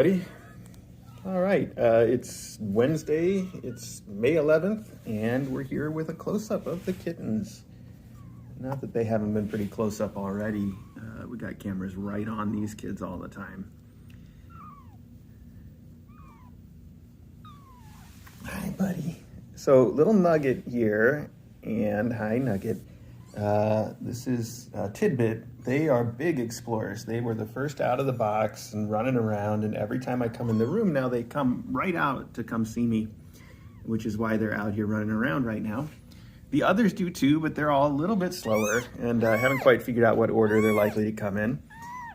Ready? All right, it's Wednesday, it's May 11th, and we're here with a close-up of the kittens. Not that they haven't been pretty close up already. We got cameras right on these kids all the time. Hi, buddy. So, little Nugget here, and hi, Nugget. This is Tidbit. They are big explorers. They were the first out of the box and running around, and every time I come in the room now, they come right out to come see me, which is why they're out here running around right now. The others do too, but they're all a little bit slower, and I haven't quite figured out what order they're likely to come in.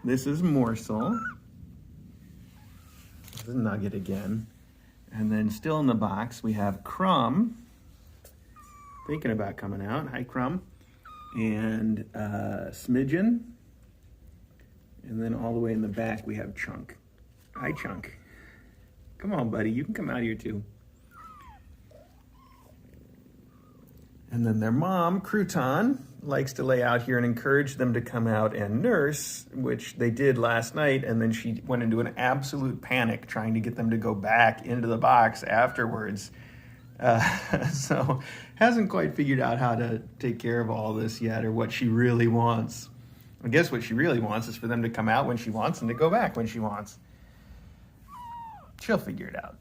This is Morsel. This is Nugget again. And then still in the box, we have Crumb, thinking about coming out. Hi, Crumb. And Smidgen. And then all the way in the back, we have Chunk. Hi, Chunk. Come on, buddy. You can come out here, too. And then their mom, Crouton, likes to lay out here and encourage them to come out and nurse, which they did last night, and then she went into an absolute panic trying to get them to go back into the box afterwards. So hasn't quite figured out how to take care of all this yet, or what she really wants. I guess what she really wants is for them to come out when she wants and to go back when she wants. She'll figure it out.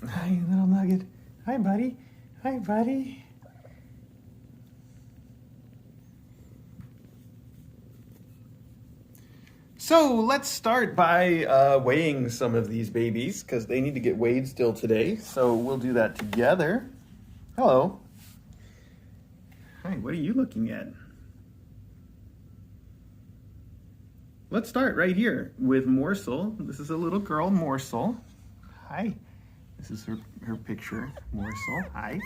Hi, little Nugget. Hi, buddy. Hi, buddy. So let's start by weighing some of these babies because they need to get weighed still today. So we'll do that together. Hello. Hi, what are you looking at? Let's start right here with Morsel. This is a little girl, Morsel. Hi. This is her picture, Morsel. Hi.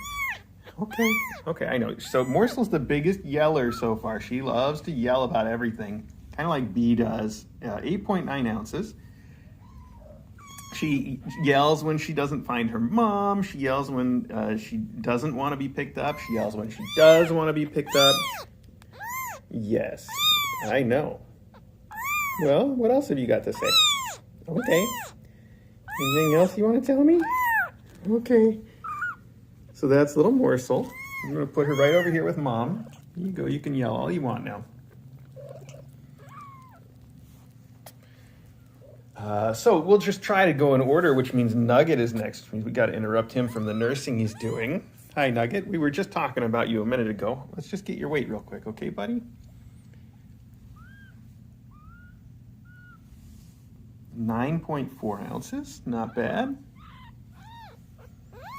Okay, I know. So Morsel's the biggest yeller so far. She loves to yell about everything, kind of like Bee does. 8.9 ounces. She yells when she doesn't find her mom. She yells when she doesn't want to be picked up. She yells when she does want to be picked up. Yes, I know. Well, what else have you got to say? Okay. Anything else you want to tell me? Okay. So that's little Morsel. I'm going to put her right over here with Mom. Here you go. You can yell all you want now. So we'll just try to go in order, which means Nugget is next, which means we got to interrupt him from the nursing he's doing. Hi, Nugget. We were just talking about you a minute ago. Let's just get your weight real quick, okay, buddy? 9.4 ounces. Not bad.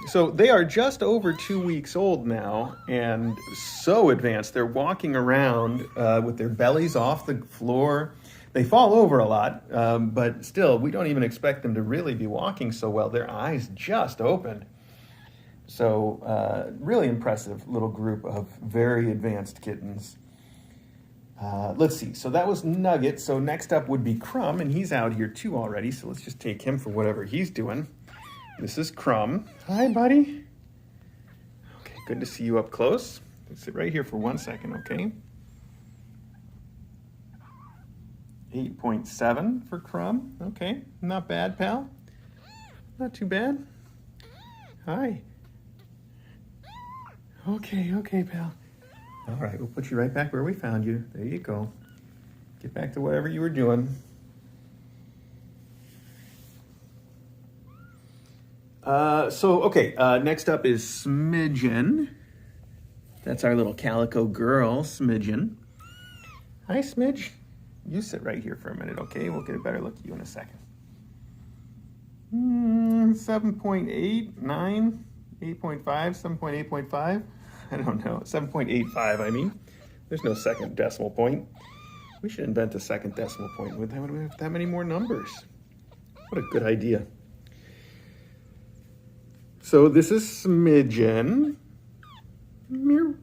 So they are just over 2 weeks old now and so advanced. They're walking around with their bellies off the floor. They fall over a lot, but still, we don't even expect them to really be walking so well. Their eyes just opened. So really impressive little group of very advanced kittens. Let's see. So that was Nugget. So next up would be Crumb, and he's out here too already. So let's just take him for whatever he's doing. This is Crumb. Hi, buddy. Okay, good to see you up close. Let's sit right here for 1 second, okay? 8.7 for Crumb. Okay, not bad, pal. Not too bad. Hi. Okay, pal. All right, we'll put you right back where we found you. There you go. Get back to whatever you were doing. Next up is Smidgen. That's our little calico girl, Smidgen. Hi, Smidge. You sit right here for a minute, okay? We'll get a better look at you in a second. 7.8, 9, 8.5, 7.8.5. I don't know, 7.85, I mean. There's no second decimal point. We should invent a second decimal point with that many more numbers. What a good idea. So this is Smidgen. Meow,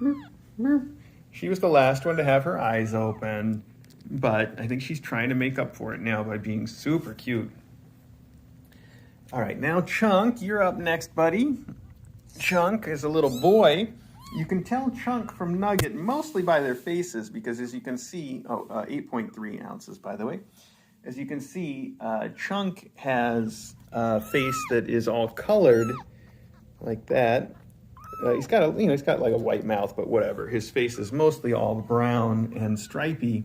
meow, meow. She was the last one to have her eyes open, but I think she's trying to make up for it now by being super cute. All right, now Chunk, you're up next, buddy. Chunk is a little boy. You can tell Chunk from Nugget mostly by their faces because, as you can see, 8.3 ounces, by the way. As you can see, Chunk has a face that is all colored like that. He's got he's got like a white mouth, but whatever. His face is mostly all brown and stripy,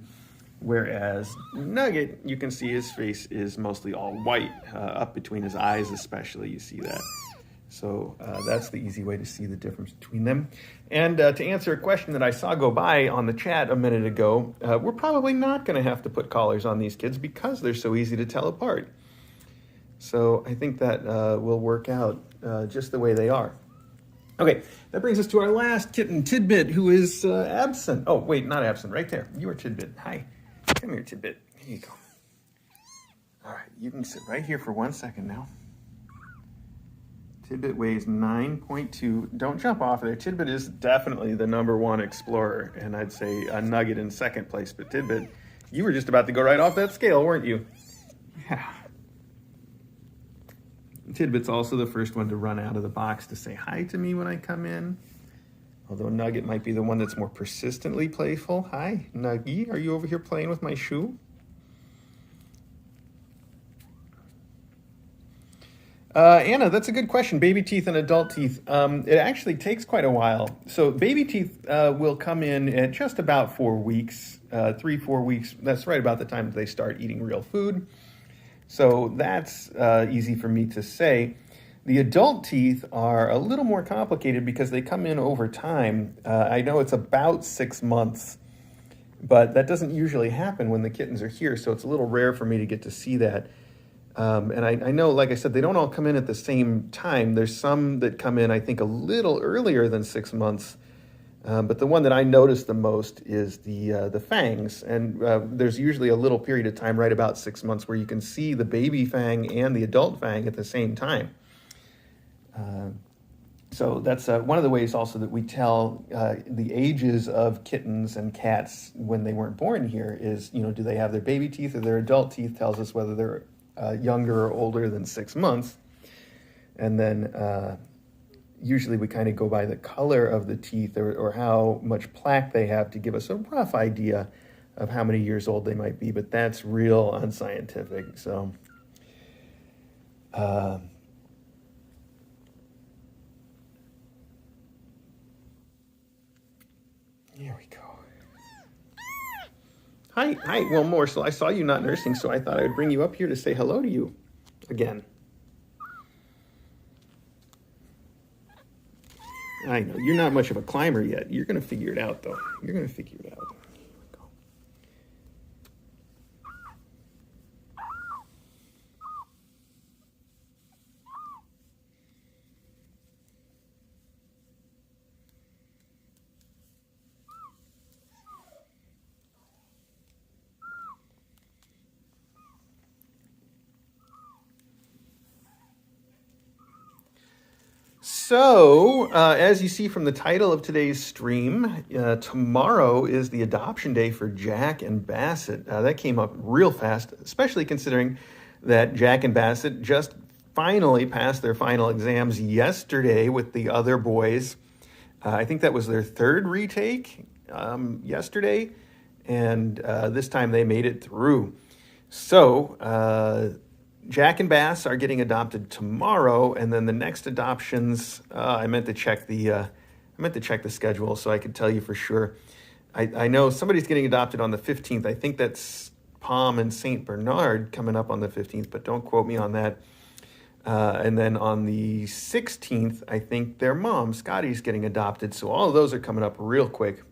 whereas Nugget, you can see his face is mostly all white, up between his eyes especially, you see that. So that's the easy way to see the difference between them. And to answer a question that I saw go by on the chat a minute ago, we're probably not going to have to put collars on these kids because they're so easy to tell apart. So I think that will work out just the way they are. Okay, that brings us to our last kitten, Tidbit, who is absent. Oh, wait, not absent, right there. You are Tidbit. Hi. Come here, Tidbit. Here you go. All right, you can sit right here for 1 second now. Tidbit weighs 9.2. Don't jump off of there. Tidbit is definitely the #1 explorer, and I'd say a Nugget in second place. But Tidbit, you were just about to go right off that scale, weren't you? Yeah. Tidbit's also the first one to run out of the box to say hi to me when I come in. Although Nugget might be the one that's more persistently playful. Hi, Nuggie, are you over here playing with my shoe? Anna, that's a good question. Baby teeth and adult teeth. It actually takes quite a while. So baby teeth will come in at just about 4 weeks, 3-4 weeks. That's right about the time they start eating real food. So that's easy for me to say. The adult teeth are a little more complicated because they come in over time. I know it's about 6 months, but that doesn't usually happen when the kittens are here. So it's a little rare for me to get to see that. And I know, like I said, they don't all come in at the same time. There's some that come in, I think, a little earlier than 6 months. But the one that I notice the most is the fangs. And there's usually a little period of time right about 6 months where you can see the baby fang and the adult fang at the same time. So that's one of the ways also that we tell the ages of kittens and cats when they weren't born here is, do they have their baby teeth or their adult teeth? Tells us whether they're younger or older than 6 months. And then usually we kind of go by the color of the teeth or how much plaque they have to give us a rough idea of how many years old they might be, but that's real unscientific. So here we go. Hi. Well, Morsel, I saw you not nursing, so I thought I would bring you up here to say hello to you again. I know, you're not much of a climber yet. You're going to figure it out, though. You're going to figure it out. Here we go. So, as you see from the title of today's stream, tomorrow is the adoption day for Jack and Bassett. That came up real fast, especially considering that Jack and Bassett just finally passed their final exams yesterday with the other boys. I think that was their third retake yesterday, and this time they made it through. So, Jack and Bass are getting adopted tomorrow, and then the next adoptions. I meant to check the schedule so I could tell you for sure. I know somebody's getting adopted on the 15th. I think that's Palm and St. Bernard coming up on the 15th, but don't quote me on that. And then on the 16th, I think their mom, Scotty's, getting adopted. So all of those are coming up real quick.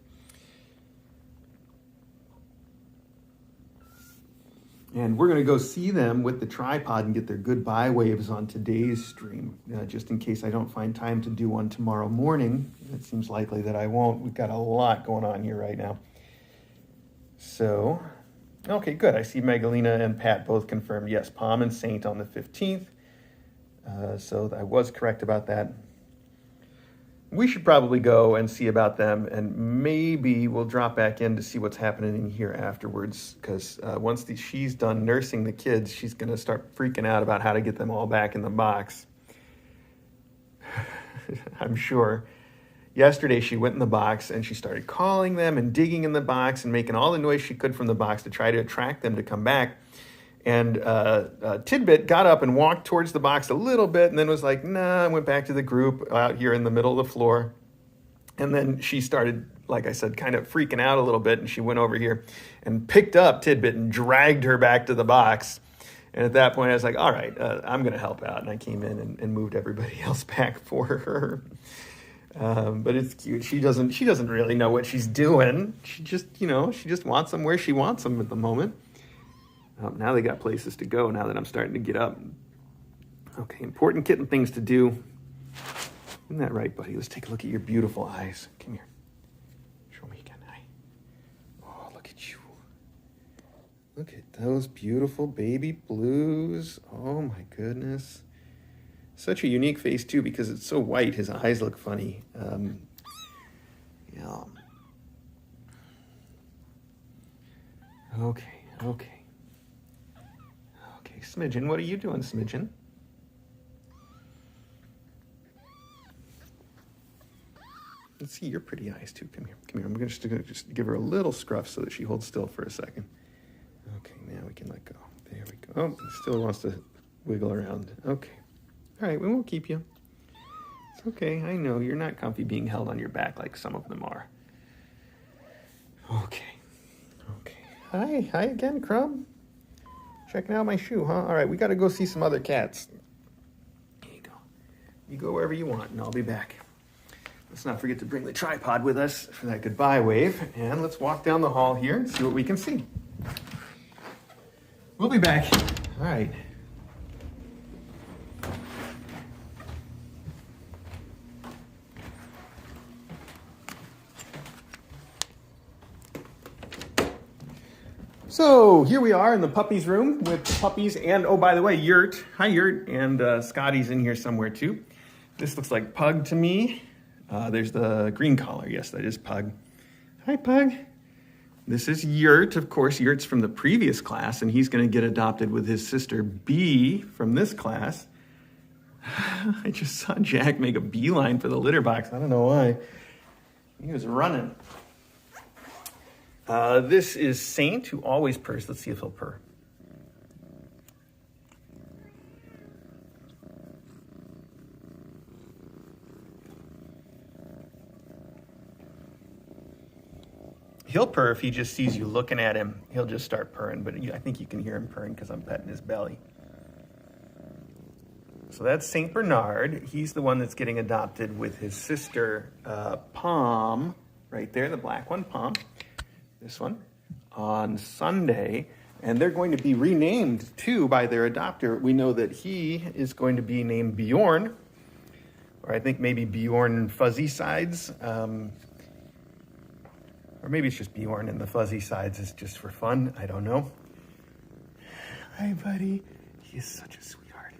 And we're going to go see them with the tripod and get their goodbye waves on today's stream, just in case I don't find time to do one tomorrow morning. It seems likely that I won't. We've got a lot going on here right now. So, okay, good. I see Magdalena and Pat both confirmed. Yes, Palm and Saint on the 15th. So I was correct about that. We should probably go and see about them, and maybe we'll drop back in to see what's happening in here afterwards, because once she's done nursing the kids, she's going to start freaking out about how to get them all back in the box. I'm sure. yesterday she went in the box and she started calling them and digging in the box and making all the noise she could from the box to try to attract them to come back. And Tidbit got up and walked towards the box a little bit and then was like, nah, went back to the group out here in the middle of the floor. And then she started, like I said, kind of freaking out a little bit. And she went over here and picked up Tidbit and dragged her back to the box. And at that point, I was like, all right, I'm going to help out. And I came in and moved everybody else back for her. But it's cute. She doesn't really know what she's doing. She just wants them where she wants them at the moment. Now they got places to go now that I'm starting to get up. Okay, important kitten things to do. Isn't that right, buddy? Let's take a look at your beautiful eyes. Come here. Show me again. Hi. Oh, look at you. Look at those beautiful baby blues. Oh, my goodness. Such a unique face, too, because it's so white. His eyes look funny. Yeah. Okay. Smidgen, what are you doing, Smidgen? Let's see your pretty eyes, too. Come here. I'm going to just give her a little scruff so that she holds still for a second. Okay, now we can let go. There we go. Oh, still wants to wiggle around. Okay. All right, we won't keep you. It's okay. I know you're not comfy being held on your back like some of them are. Okay. Hi again, Crumb. Checking out my shoe, huh? All right, we got to go see some other cats. Here you go. You go wherever you want, and I'll be back. Let's not forget to bring the tripod with us for that goodbye wave. And let's walk down the hall here and see what we can see. We'll be back. All right. So here we are in the puppies room with puppies and, oh, by the way, Yurt. Hi, Yurt. And Scotty's in here somewhere, too. This looks like Pug to me. There's the green collar. Yes, that is Pug. Hi, Pug. This is Yurt. Of course, Yurt's from the previous class, and he's going to get adopted with his sister Bee from this class. I just saw Jack make a beeline for the litter box. I don't know why. He was running. This is Saint, who always purrs. Let's see if he'll purr. He'll purr if he just sees you looking at him. He'll just start purring, but I think you can hear him purring because I'm petting his belly. So that's Saint Bernard. He's the one that's getting adopted with his sister, Pom, right there, the black one, Pom. This one, on Sunday, and they're going to be renamed, too, by their adopter. We know that he is going to be named Bjorn, or I think maybe Bjorn Fuzzy Sides, or maybe it's just Bjorn and the Fuzzy Sides is just for fun. I don't know. Hi, buddy. He is such a sweetheart.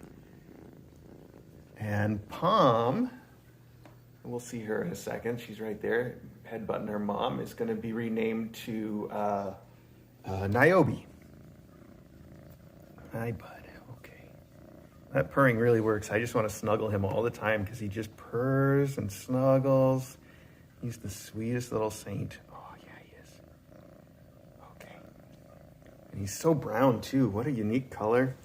And Pom, we'll see her in a second. She's right there. Headbutting her mom is going to be renamed to Niobe. Hi, bud. Okay. That purring really works. I just want to snuggle him all the time because he just purrs and snuggles. He's the sweetest little saint. Oh, yeah, he is. Okay. And he's so brown, too. What a unique color.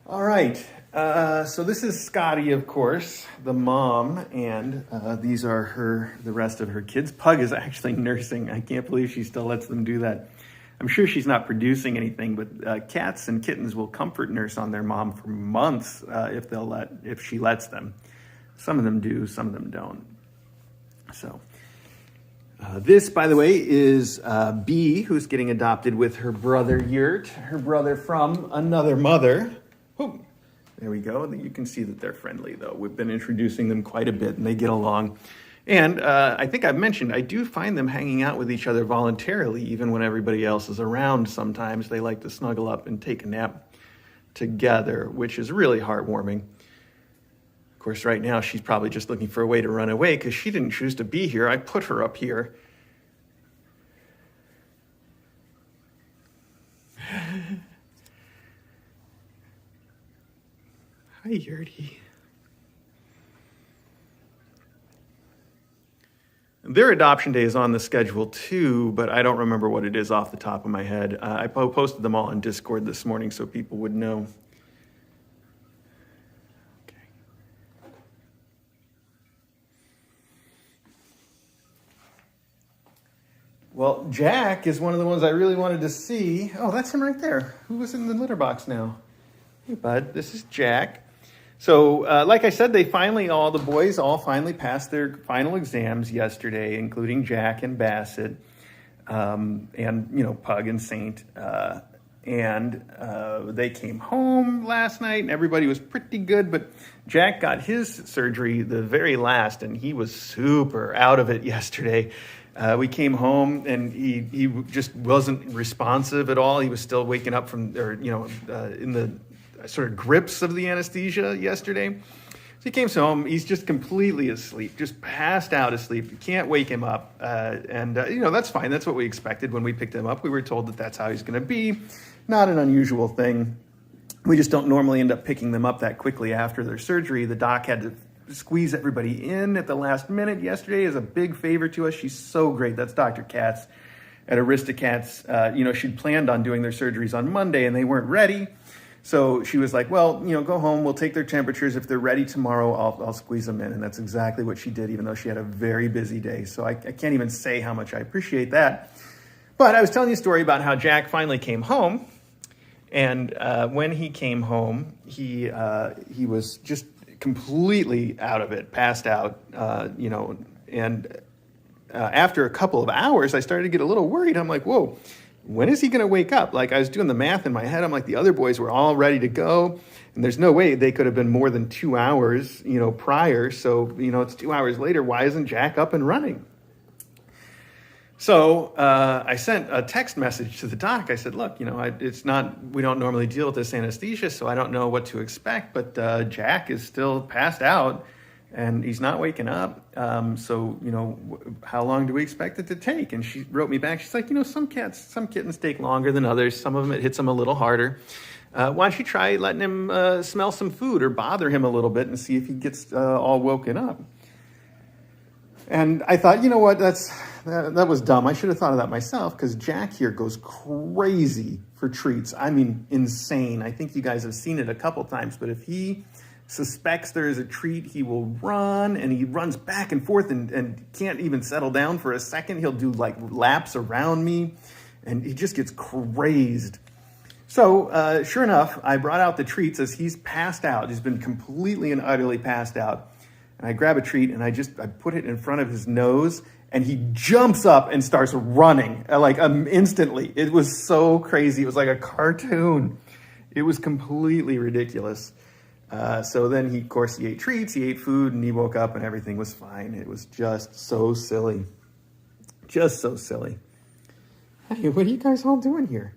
All right. So this is Scotty, of course, the mom, and these are the rest of her kids. Pug is actually nursing. I can't believe she still lets them do that. I'm sure she's not producing anything, but cats and kittens will comfort nurse on their mom for months if she lets them. Some of them do, some of them don't. So this, by the way, is Bee, who's getting adopted with her brother Yurt, her brother from another mother. Oh, there we go. You can see that they're friendly, though. We've been introducing them quite a bit, and they get along. And I think I've mentioned, I do find them hanging out with each other voluntarily, even when everybody else is around. Sometimes they like to snuggle up and take a nap together, which is really heartwarming. Of course, right now, she's probably just looking for a way to run away because she didn't choose to be here. I put her up here. Hi, Yurty. Their adoption day is on the schedule too, but I don't remember what it is off the top of my head. I posted them all on Discord this morning so people would know. Okay. Well, Jack is one of the ones I really wanted to see. Oh, that's him right there. Who was in the litter box now? Hey, bud, this is Jack. So, like I said, all the boys finally passed their final exams yesterday, including Jack and Bassett, and, Pug and Saint. And they came home last night, and everybody was pretty good, but Jack got his surgery the very last, and he was super out of it yesterday. We came home, and he just wasn't responsive at all. He was still waking up in the sort of grips of the anesthesia yesterday. So he came home, he's just completely asleep, just passed out asleep. You can't wake him up. That's fine. That's what we expected when we picked him up. We were told that that's how he's going to be. Not an unusual thing. We just don't normally end up picking them up that quickly after their surgery. The doc had to squeeze everybody in at the last minute yesterday as a big favor to us. She's so great. That's Dr. Katz at Aristocats. She'd planned on doing their surgeries on Monday, and they weren't ready. So she was like, well, go home. We'll take their temperatures. If they're ready tomorrow, I'll squeeze them in. And that's exactly what she did, even though she had a very busy day. So I can't even say how much I appreciate that. But I was telling you a story about how Jack finally came home. And when he came home, he was just completely out of it, passed out, and after a couple of hours, I started to get a little worried. I'm like, whoa. When is he going to wake up? Like, I was doing the math in my head. I'm like, the other boys were all ready to go. And there's no way they could have been more than 2 hours, prior. So, it's 2 hours later. Why isn't Jack up and running? So I sent a text message to the doc. I said, look, we don't normally deal with this anesthesia, so I don't know what to expect. But Jack is still passed out. And he's not waking up. So, how long do we expect it to take? And she wrote me back. She's like, some kittens take longer than others. Some of them, it hits them a little harder. Why don't you try letting him smell some food or bother him a little bit and see if he gets all woken up? And I thought, what, that was dumb. I should have thought of that myself, because Jack here goes crazy for treats. I mean, insane. I think you guys have seen it a couple times, but if he suspects there is a treat, he will run, and he runs back and forth and can't even settle down for a second. He'll do like laps around me, and he just gets crazed. So sure enough, I brought out the treats as he's passed out. He's been completely and utterly passed out. And I grab a treat, and I put it in front of his nose, and he jumps up and starts running instantly. It was so crazy. It was like a cartoon. It was completely ridiculous. So then he ate treats, he ate food, and he woke up and everything was fine. It was just so silly. Just so silly. Hey, what are you guys all doing here?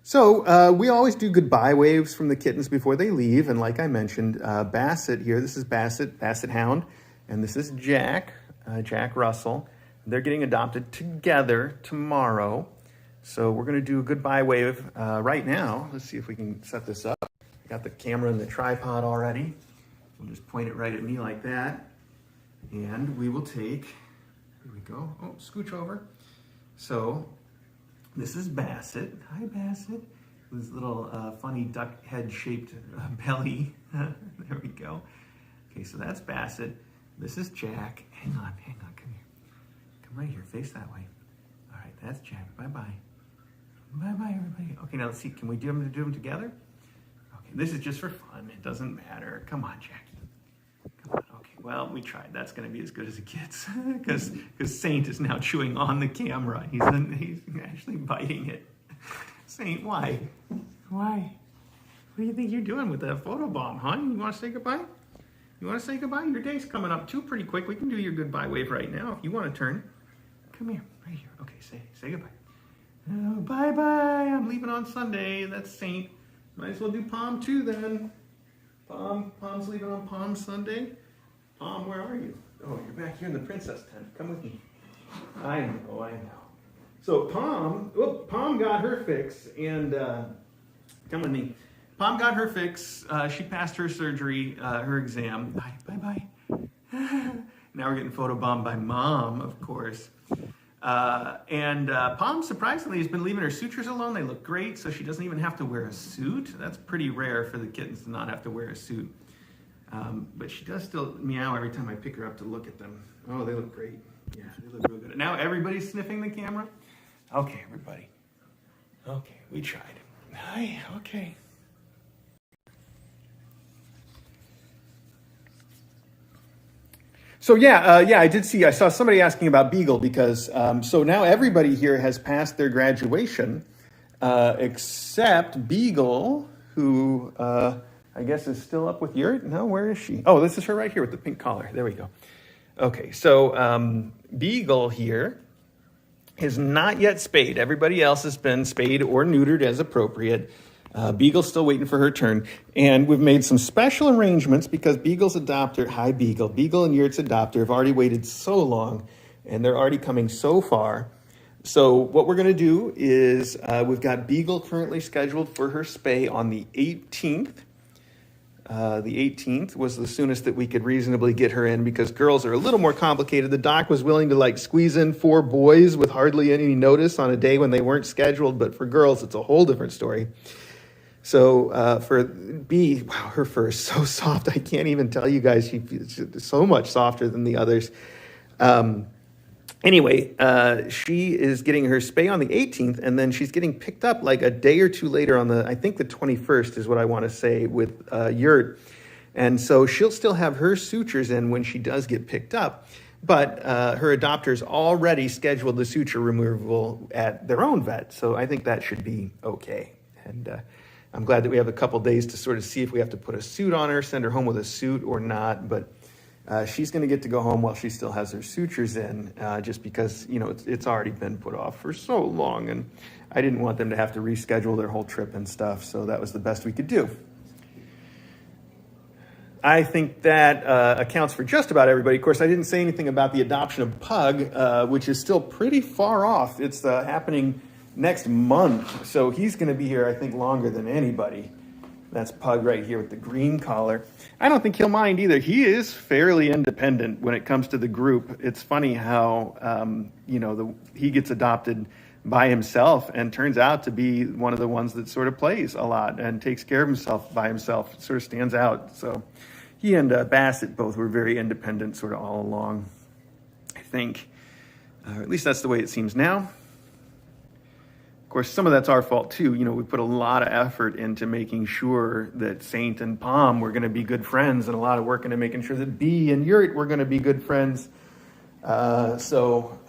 So we always do goodbye waves from the kittens before they leave. And like I mentioned, Bassett here, this is Bassett Hound, and this is Jack Russell. They're getting adopted together tomorrow. So we're going to do a goodbye wave right now. Let's see if we can set this up. I got the camera in the tripod already. We'll just point it right at me like that. And we will take, here we go. Oh, scooch over. So this is Bassett. Hi, Bassett. This little funny duck head shaped belly. There we go. Okay, so that's Bassett. This is Jack. Hang on, come here. Come right here, face that way. All right, that's Jack. Bye-bye. Bye-bye, everybody. Okay, now let's see. Can we do them together? Okay, this is just for fun. It doesn't matter. Come on, Jackie. Come on. Okay, well, we tried. That's going to be as good as it gets because Saint is now chewing on the camera. He's actually biting it. Saint, why? Why? What do you think you're doing with that photobomb, huh? You want to say goodbye? You want to say goodbye? Your day's coming up too pretty quick. We can do your goodbye wave right now if you want to turn. Come here, right here. Okay, say goodbye. Oh, bye-bye. I'm leaving on Sunday. That's Saint. Might as well do Palm too then. Palm's leaving on Palm Sunday. Palm, where are you? Oh, you're back here in the princess tent. Come with me. I know. So Palm got her fix, and come with me. Palm got her fix. She passed her surgery, her exam. Bye. Now we're getting photobombed by Mom, of course. And Palm, surprisingly, has been leaving her sutures alone. They look great, so she doesn't even have to wear a suit. That's pretty rare for the kittens to not have to wear a suit. But she does still meow every time I pick her up to look at them. Oh, they look great. Yeah, they look real good. Now everybody's sniffing the camera. Okay, everybody. Okay, we tried. Hi, okay. So I saw somebody asking about Beagle because, so now everybody here has passed their graduation, except Beagle, who I guess is still up with Yurt. No, where is she? Oh, this is her right here with the pink collar. There we go. Okay, so Beagle here is not yet spayed. Everybody else has been spayed or neutered as appropriate. Beagle's still waiting for her turn. And we've made some special arrangements because Beagle's adopter, hi Beagle, Beagle and Yurt's adopter have already waited so long and they're already coming so far. So what we're going to do is we've got Beagle currently scheduled for her spay on the 18th. The 18th was the soonest that we could reasonably get her in because girls are a little more complicated. The doc was willing to squeeze in 4 boys with hardly any notice on a day when they weren't scheduled. But for girls, it's a whole different story. So for B, wow, her fur is so soft. I can't even tell you guys. She's so much softer than the others. Anyway, she is getting her spay on the 18th, and then she's getting picked up like a day or two later on I think the 21st is what I want to say with Yurt. And so she'll still have her sutures in when she does get picked up. But her adopters already scheduled the suture removal at their own vet. So I think that should be okay. And I'm glad that we have a couple days to sort of see if we have to put a suit on her, send her home with a suit or not. But she's going to get to go home while she still has her sutures in, just because, it's already been put off for so long. And I didn't want them to have to reschedule their whole trip and stuff. So that was the best we could do. I think that accounts for just about everybody. Of course, I didn't say anything about the adoption of Pug, which is still pretty far off. It's happening next month. So he's going to be here, I think, longer than anybody. That's Pug right here with the green collar. I don't think he'll mind either. He is fairly independent when it comes to the group. It's funny how, he gets adopted by himself and turns out to be one of the ones that sort of plays a lot and takes care of himself by himself. It sort of stands out. So he and Bassett both were very independent sort of all along, I think. At least that's the way it seems now. Of course, some of that's our fault too. We put a lot of effort into making sure that Saint and Palm were going to be good friends and a lot of work into making sure that Bee and Yurt were going to be good friends. So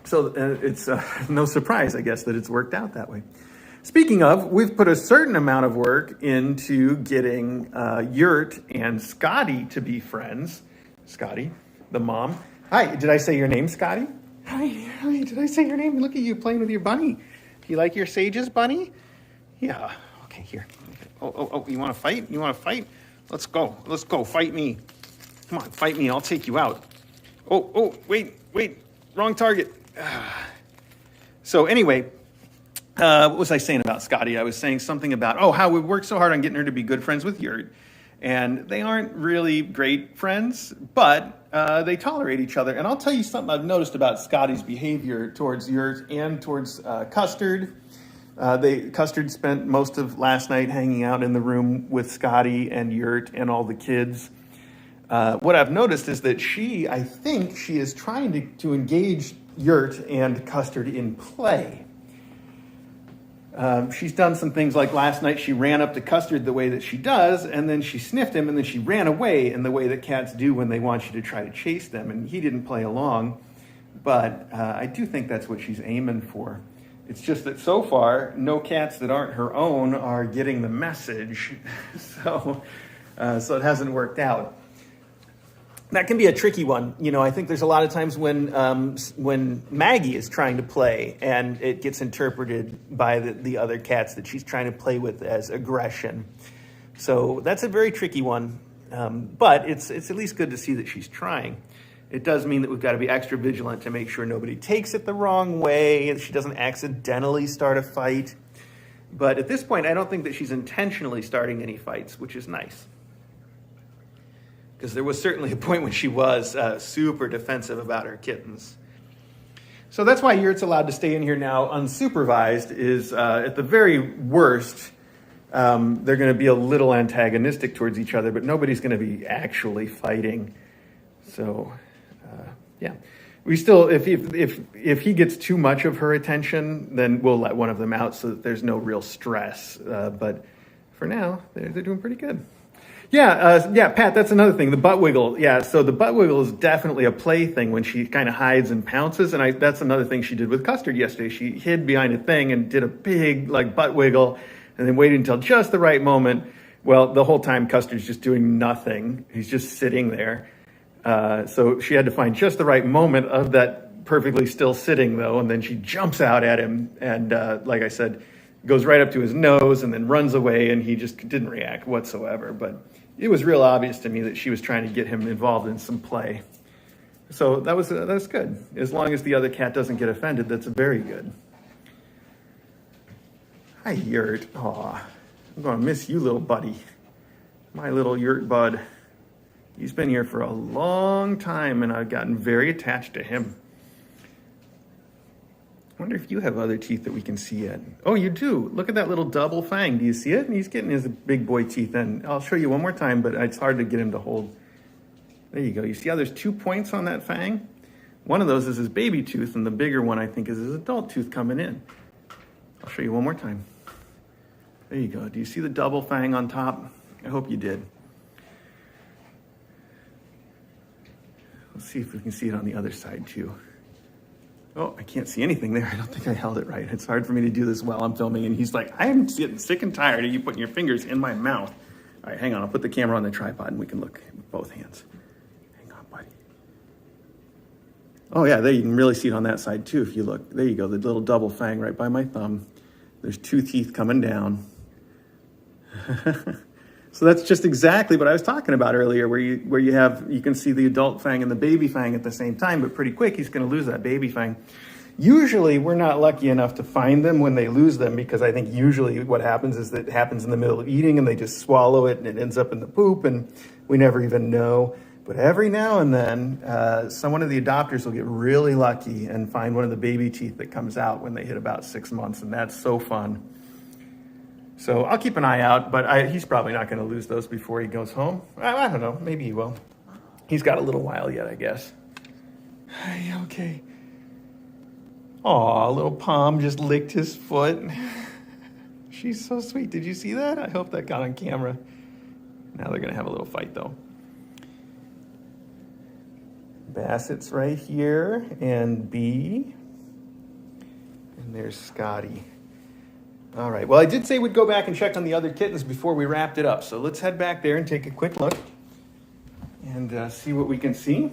it's no surprise, I guess, that it's worked out that way. Speaking of, we've put a certain amount of work into getting Yurt and Scotty to be friends. Scotty, the mom. Hi, did I say your name, Scotty? Hi, did I say your name? Look at you playing with your bunny. Do you like your Sage's bunny? Yeah. Okay, here. Oh, you want to fight? Let's go. Fight me. Come on, fight me. I'll take you out. Oh, wait. Wrong target. So anyway, what was I saying about Scotty? I was saying something about, how we worked so hard on getting her to be good friends with Yurt. And they aren't really great friends, but they tolerate each other. And I'll tell you something I've noticed about Scotty's behavior towards Yurt and towards Custard. Custard spent most of last night hanging out in the room with Scotty and Yurt and all the kids. What I've noticed is that I think she is trying to engage Yurt and Custard in play. She's done some things like last night she ran up to Custard the way that she does, and then she sniffed him, and then she ran away in the way that cats do when they want you to try to chase them, and he didn't play along. But I do think that's what she's aiming for. It's just that so far, no cats that aren't her own are getting the message, so it hasn't worked out. That can be a tricky one. I think there's a lot of times when Maggie is trying to play and it gets interpreted by the other cats that she's trying to play with as aggression. So that's a very tricky one. But it's at least good to see that she's trying. It does mean that we've got to be extra vigilant to make sure nobody takes it the wrong way and she doesn't accidentally start a fight. But at this point, I don't think that she's intentionally starting any fights, which is nice. Because there was certainly a point when she was super defensive about her kittens. So that's why Yurt's allowed to stay in here now unsupervised, is at the very worst, they're going to be a little antagonistic towards each other, but nobody's going to be actually fighting. So, yeah. We still, if he gets too much of her attention, then we'll let one of them out so that there's no real stress. But for now, they're doing pretty good. Yeah, Pat, that's another thing. The butt wiggle. Yeah, so the butt wiggle is definitely a play thing when she kind of hides and pounces. And that's another thing she did with Custard yesterday. She hid behind a thing and did a big butt wiggle and then waited until just the right moment. Well, the whole time Custard's just doing nothing. He's just sitting there. So she had to find just the right moment of that perfectly still sitting, though. And then she jumps out at him and, like I said, goes right up to his nose and then runs away. And he just didn't react whatsoever. But it was real obvious to me that she was trying to get him involved in some play. So that's good. As long as the other cat doesn't get offended, that's very good. Hi, Yurt. Aw, I'm going to miss you, little buddy. My little Yurt bud. He's been here for a long time, and I've gotten very attached to him. I wonder if you have other teeth that we can see yet. Oh, you do. Look at that little double fang. Do you see it? And he's getting his big boy teeth in. I'll show you one more time, but it's hard to get him to hold. There you go. You see how there's 2 points on that fang? One of those is his baby tooth, and the bigger one, I think, is his adult tooth coming in. I'll show you one more time. There you go. Do you see the double fang on top? I hope you did. Let's see if we can see it on the other side, too. Oh, I can't see anything there. I don't think I held it right. It's hard for me to do this while I'm filming, and he's like, I am getting sick and tired of you putting your fingers in my mouth. All right, hang on. I'll put the camera on the tripod, and we can look with both hands. Hang on, buddy. Oh, yeah, there you can really see it on that side, too, if you look. There you go, the little double fang right by my thumb. There's 2 teeth coming down. So that's just exactly what I was talking about earlier, where you can see the adult fang and the baby fang at the same time, but pretty quick he's going to lose that baby fang. Usually we're not lucky enough to find them when they lose them, because I think usually what happens is that it happens in the middle of eating and they just swallow it and it ends up in the poop and we never even know. But every now and then, one of the adopters will get really lucky and find one of the baby teeth that comes out when they hit about 6 months, and that's so fun. So I'll keep an eye out, but he's probably not going to lose those before he goes home. I don't know. Maybe he will. He's got a little while yet, I guess. Okay. Aw, little Pom just licked his foot. She's so sweet. Did you see that? I hope that got on camera. Now they're going to have a little fight, though. Bassett's right here, and B. And there's Scotty. All right, well, I did say we'd go back and check on the other kittens before we wrapped it up. So let's head back there and take a quick look and see what we can see.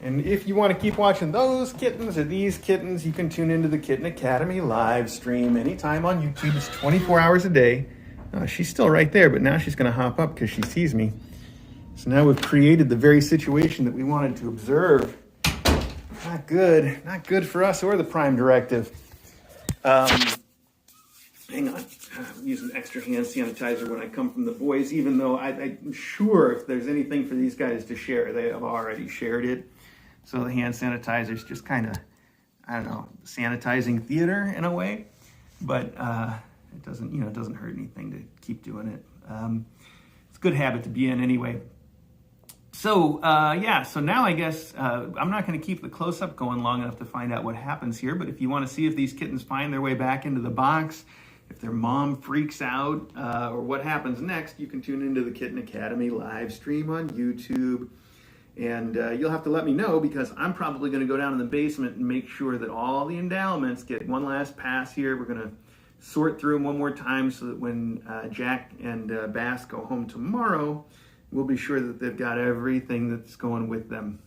And if you want to keep watching those kittens or these kittens, you can tune into the Kitten Academy live stream anytime on YouTube. It's 24 hours a day. She's still right there, but now she's going to hop up because she sees me. So now we've created the very situation that we wanted to observe. Not good for us or the Prime Directive. Hang on. I'm using extra hand sanitizer when I come from the boys, even though I'm sure if there's anything for these guys to share, they have already shared it. So the hand sanitizer is just kind of, I don't know, sanitizing theater in a way, but it doesn't hurt anything to keep doing it. It's a good habit to be in anyway. So, so now I guess I'm not going to keep the close-up going long enough to find out what happens here, but if you want to see if these kittens find their way back into the box, if their mom freaks out, or what happens next, you can tune into the Kitten Academy live stream on YouTube. And you'll have to let me know, because I'm probably going to go down in the basement and make sure that all the endowments get one last pass here. We're going to sort through them one more time so that when Jack and Bass go home tomorrow, we'll be sure that they've got everything that's going with them.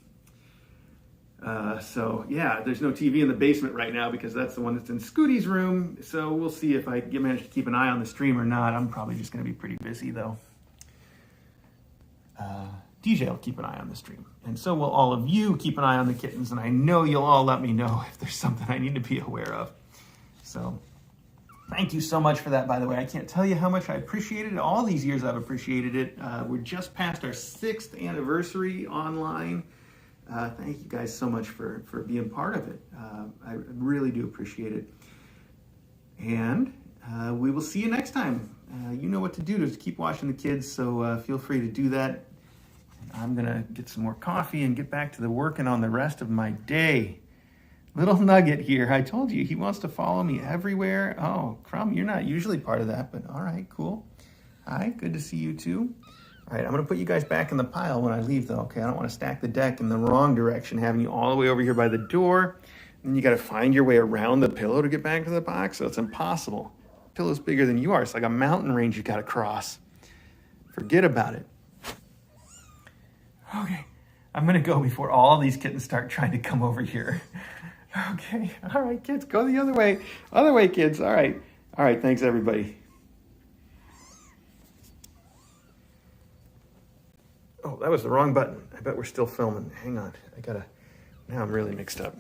There's no TV in the basement right now because that's the one that's in Scooty's room. So we'll see if I manage to keep an eye on the stream or not. I'm probably just going to be pretty busy, though. DJ will keep an eye on the stream. And so will all of you keep an eye on the kittens. And I know you'll all let me know if there's something I need to be aware of. So thank you so much for that, by the way. I can't tell you how much I appreciate it. All these years I've appreciated it. We're just past our 6th anniversary online. Thank you guys so much for being part of it. I really do appreciate it. And we will see you next time. You know what to do to keep watching the kids, so feel free to do that. I'm going to get some more coffee and get back to the working on the rest of my day. Little Nugget here. I told you, he wants to follow me everywhere. Oh, Crumb, you're not usually part of that, but all right, cool. Hi, good to see you too. All right, I'm going to put you guys back in the pile when I leave, though, okay? I don't want to stack the deck in the wrong direction, having you all the way over here by the door. And you got to find your way around the pillow to get back to the box, so it's impossible. The pillow's bigger than you are. It's like a mountain range you got to cross. Forget about it. Okay, I'm going to go before all these kittens start trying to come over here. Okay, all right, kids, go the other way. Other way, kids. All right, thanks, everybody. Oh, that was the wrong button. I bet we're still filming. Hang on, now I'm really mixed up.